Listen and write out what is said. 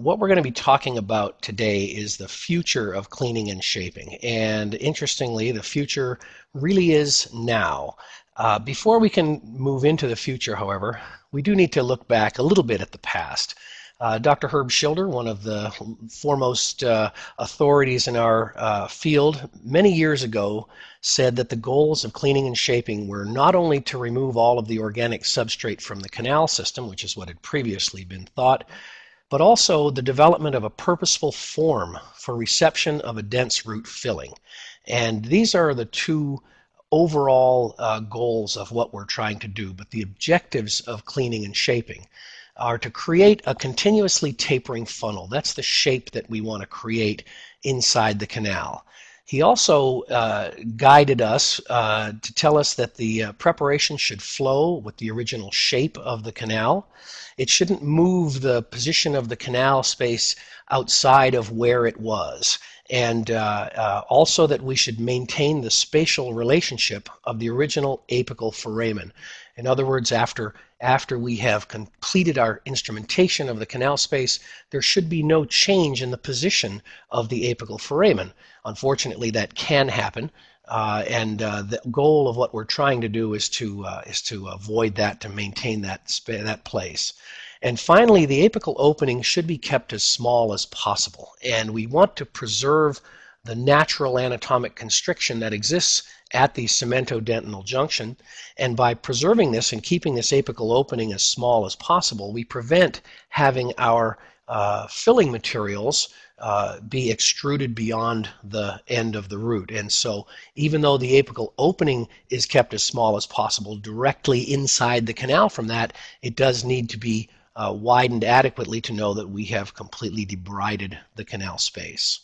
What we're going to be talking about today is the future of cleaning and shaping. And interestingly, the future really is now. Before we can move into the future, however, we do need to look back a little bit at the past. Dr. Herb Schilder, one of the foremost authorities in our field, many years ago said that the goals of cleaning and shaping were not only to remove all of the organic substrate from the canal system, which is what had previously been thought, but also the development of a purposeful form for reception of a dense root filling. And these are the two overall goals of what we're trying to do, but the objectives of cleaning and shaping are to create a continuously tapering funnel. That's the shape that we want to create inside the canal. He also guided us to tell us that the preparation should flow with the original shape of the canal. It shouldn't move the position of the canal space outside of where it was. And also that we should maintain the spatial relationship of the original apical foramen. In other words, after we have completed our instrumentation of the canal space, there should be no change in the position of the apical foramen. Unfortunately, that can happen, and the goal of what we're trying to do is to avoid that, to maintain that place. And finally, the apical opening should be kept as small as possible, and we want to preserve the natural anatomic constriction that exists at the cemento-dentinal junction. And by preserving this and keeping this apical opening as small as possible, we prevent having our filling materials be extruded beyond the end of the root. And so even though the apical opening is kept as small as possible directly inside the canal from that, it does need to be widened adequately to know that we have completely debrided the canal space.